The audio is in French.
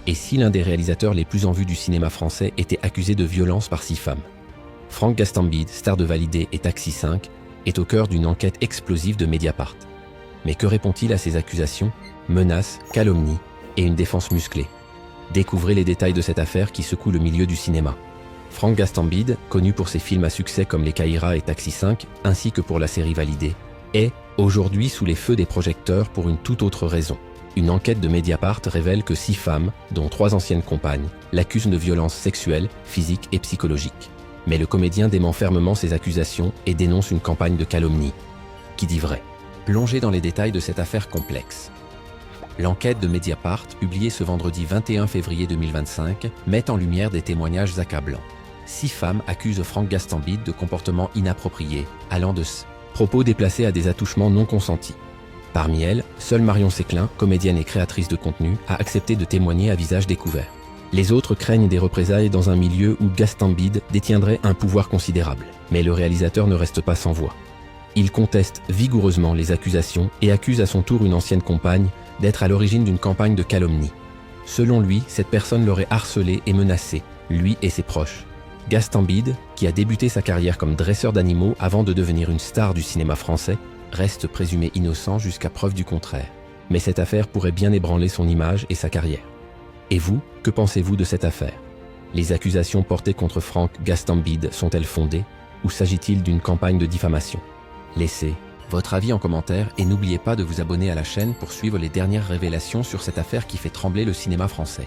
Et si l'un des réalisateurs les plus en vue du cinéma français était accusé de violence par 6 femmes? Franck Gastambide, star de Validé et Taxi 5, est au cœur d'une enquête explosive de Mediapart. Mais que répond-il à ces accusations? Menaces, calomnies et une défense musclée. Découvrez les détails de cette affaire qui secoue le milieu du cinéma. Franck Gastambide, connu pour ses films à succès comme Les Caïras et Taxi 5, ainsi que pour la série Validé, est aujourd'hui sous les feux des projecteurs pour une toute autre raison. Une enquête de Mediapart révèle que 6 femmes, dont 3 anciennes compagnes, l'accusent de violences sexuelles, physiques et psychologiques. Mais le comédien dément fermement ces accusations et dénonce une campagne de calomnie. Qui dit vrai? Plongez dans les détails de cette affaire complexe. L'enquête de Mediapart, publiée ce vendredi 21 février 2025, met en lumière des témoignages accablants. 6 femmes accusent Franck Gastambide de comportements inappropriés, allant de propos déplacés à des attouchements non consentis. Parmi elles, seule Marion Séclin, comédienne et créatrice de contenu, a accepté de témoigner à visage découvert. Les autres craignent des représailles dans un milieu où Gastambide détiendrait un pouvoir considérable. Mais le réalisateur ne reste pas sans voix. Il conteste vigoureusement les accusations et accuse à son tour une ancienne compagne d'être à l'origine d'une campagne de calomnie. Selon lui, cette personne l'aurait harcelé et menacé, lui et ses proches. Gastambide, qui a débuté sa carrière comme dresseur d'animaux avant de devenir une star du cinéma français, reste présumé innocent jusqu'à preuve du contraire. Mais cette affaire pourrait bien ébranler son image et sa carrière. Et vous, que pensez-vous de cette affaire? Les accusations portées contre Franck Gastambide sont-elles fondées ou s'agit-il d'une campagne de diffamation? Laissez votre avis en commentaire et n'oubliez pas de vous abonner à la chaîne pour suivre les dernières révélations sur cette affaire qui fait trembler le cinéma français.